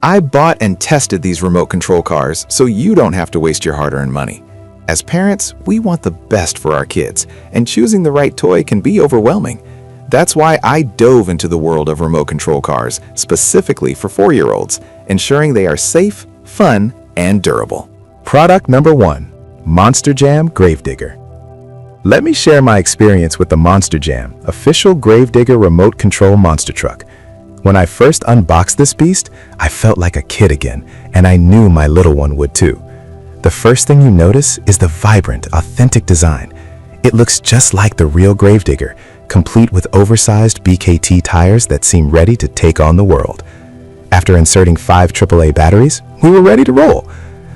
I bought and tested these remote control cars so you don't have to waste your hard-earned money. As parents, we want the best for our kids, and choosing the right toy can be overwhelming. That's why I dove into the world of remote control cars specifically for 4-year-olds, ensuring they are safe, fun, and durable. Product number 1. Monster Jam Gravedigger. Let me share my experience with the Monster Jam, official Gravedigger remote control monster truck. When I first unboxed this beast, I felt like a kid again, and I knew my little one would too. The first thing you notice is the vibrant, authentic design. It looks just like the real Gravedigger, complete with oversized BKT tires that seem ready to take on the world. After inserting 5 AAA batteries, we were ready to roll.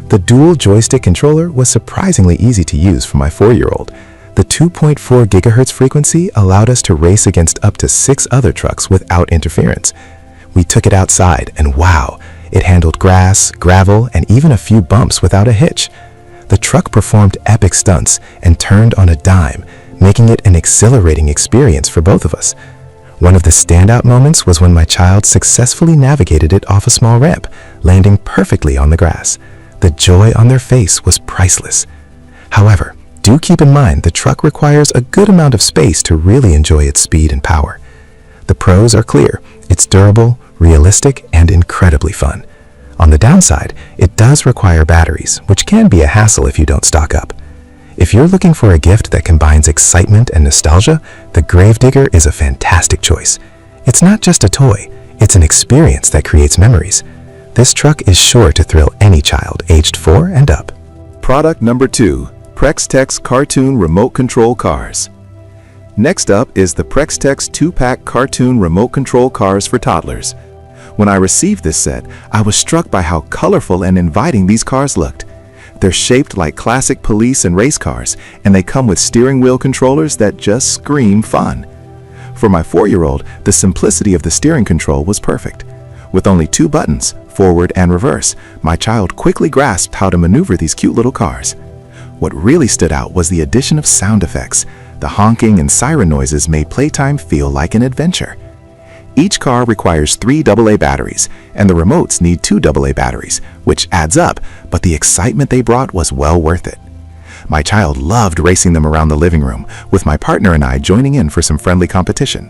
The dual joystick controller was surprisingly easy to use for my 4-year-old. The 2.4 GHz frequency allowed us to race against up to 6 other trucks without interference. We took it outside and wow, it handled grass, gravel, and even a few bumps without a hitch. The truck performed epic stunts and turned on a dime, making it an exhilarating experience for both of us. One of the standout moments was when my child successfully navigated it off a small ramp, landing perfectly on the grass. The joy on their face was priceless. However, do keep in mind the truck requires a good amount of space to really enjoy its speed and power. The pros are clear. It's durable, realistic, and incredibly fun. On the downside, it does require batteries, which can be a hassle if you don't stock up. If you're looking for a gift that combines excitement and nostalgia, the Gravedigger is a fantastic choice. It's not just a toy, it's an experience that creates memories. This truck is sure to thrill any child aged 4 and up. Product number 2. Prextex Cartoon Remote Control Cars. Next up is the Prextex 2-pack Cartoon Remote Control Cars for toddlers. When I received this set, I was struck by how colorful and inviting these cars looked. They're shaped like classic police and race cars, and they come with steering wheel controllers that just scream fun. For my 4-year-old, the simplicity of the steering control was perfect. With only 2 buttons, forward and reverse, my child quickly grasped how to maneuver these cute little cars. What really stood out was the addition of sound effects. The honking and siren noises made playtime feel like an adventure. Each car requires 3 AA batteries, and the remotes need 2 AA batteries, which adds up, but the excitement they brought was well worth it. My child loved racing them around the living room, with my partner and I joining in for some friendly competition.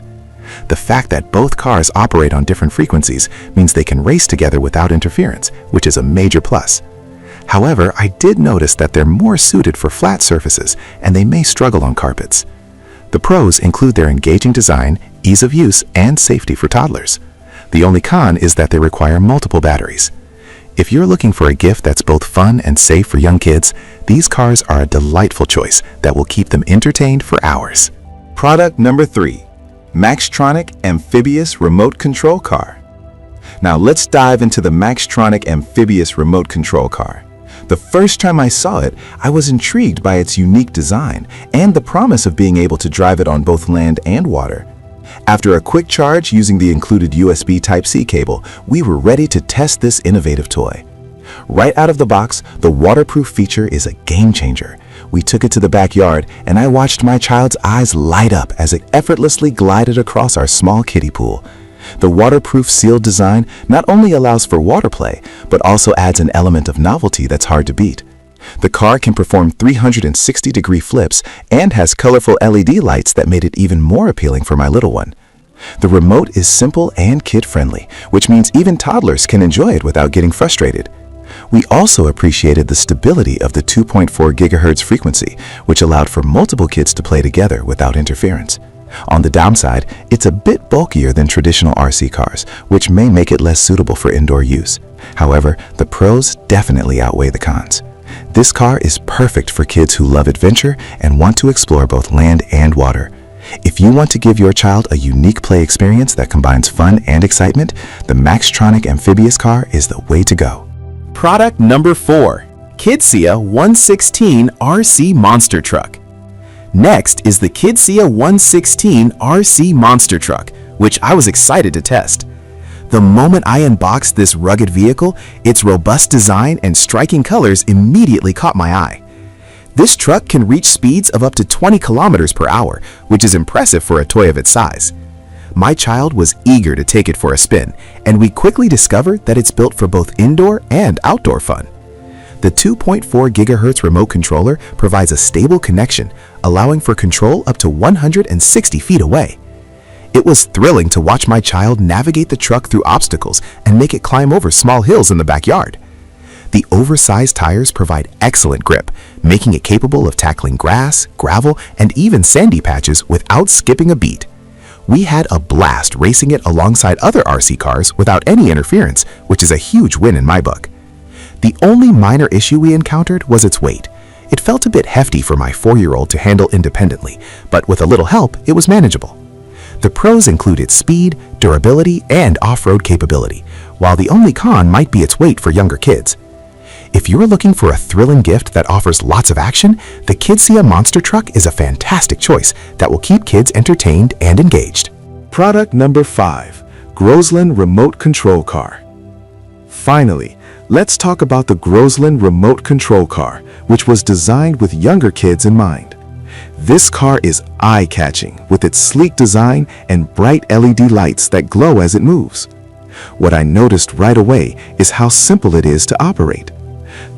The fact that both cars operate on different frequencies means they can race together without interference, which is a major plus. However, I did notice that they're more suited for flat surfaces, and they may struggle on carpets. The pros include their engaging design, ease of use, and safety for toddlers. The only con is that they require multiple batteries. If you're looking for a gift that's both fun and safe for young kids, these cars are a delightful choice that will keep them entertained for hours. Product number 3. Maxtronic Amphibious Remote Control Car. Now let's dive into the Maxtronic Amphibious Remote Control Car. The first time I saw it, I was intrigued by its unique design and the promise of being able to drive it on both land and water. After a quick charge using the included USB Type-C cable, we were ready to test this innovative toy. Right out of the box, the waterproof feature is a game changer. We took it to the backyard, and I watched my child's eyes light up as it effortlessly glided across our small kiddie pool. The waterproof sealed design not only allows for water play, but also adds an element of novelty that's hard to beat. The car can perform 360-degree flips and has colorful LED lights that made it even more appealing for my little one. The remote is simple and kid-friendly, which means even toddlers can enjoy it without getting frustrated. We also appreciated the stability of the 2.4 GHz frequency, which allowed for multiple kids to play together without interference. On the downside, it's a bit bulkier than traditional RC cars, which may make it less suitable for indoor use. However, the pros definitely outweigh the cons. This car is perfect for kids who love adventure and want to explore both land and water. If you want to give your child a unique play experience that combines fun and excitement, the Maxtronic Amphibious car is the way to go. Product number 4. Kidsia 116 RC Monster Truck. Next is the Kidsia 116 RC Monster Truck, which I was excited to test. The moment I unboxed this rugged vehicle, its robust design and striking colors immediately caught my eye. This truck can reach speeds of up to 20 kilometers per hour, which is impressive for a toy of its size. My child was eager to take it for a spin, and we quickly discovered that it's built for both indoor and outdoor fun. The 2.4 GHz remote controller provides a stable connection, allowing for control up to 160 feet away. It was thrilling to watch my child navigate the truck through obstacles and make it climb over small hills in the backyard. The oversized tires provide excellent grip, making it capable of tackling grass, gravel, and even sandy patches without skipping a beat. We had a blast racing it alongside other RC cars without any interference, which is a huge win in my book. The only minor issue we encountered was its weight. It felt a bit hefty for my 4-year-old to handle independently, but with a little help, it was manageable. The pros include its speed, durability, and off-road capability, while the only con might be its weight for younger kids. If you're looking for a thrilling gift that offers lots of action, the Kidsia Monster Truck is a fantastic choice that will keep kids entertained and engaged. Product number 5. Grosland Remote Control Car. Finally, let's talk about the Grosland Remote Control Car, which was designed with younger kids in mind. This car is eye-catching with its sleek design and bright LED lights that glow as it moves. What I noticed right away is how simple it is to operate.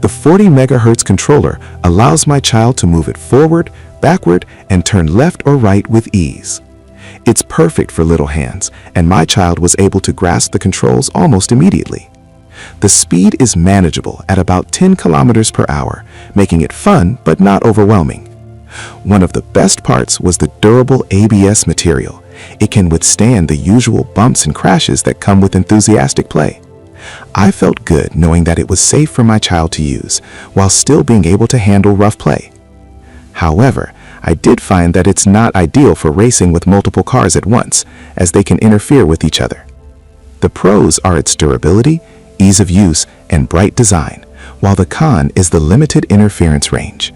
The 40 MHz controller allows my child to move it forward, backward, and turn left or right with ease. It's perfect for little hands, and my child was able to grasp the controls almost immediately. The speed is manageable at about 10 kilometers per hour, making it fun but not overwhelming. One of the best parts was the durable ABS material. It can withstand the usual bumps and crashes that come with enthusiastic play. I felt good knowing that it was safe for my child to use, while still being able to handle rough play. However, I did find that it's not ideal for racing with multiple cars at once, as they can interfere with each other. The pros are its durability, ease of use, and bright design, while the con is the limited interference range.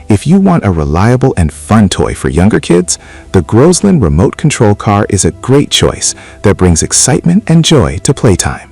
If you want a reliable and fun toy for younger kids, the Grosland Remote Control Car is a great choice that brings excitement and joy to playtime.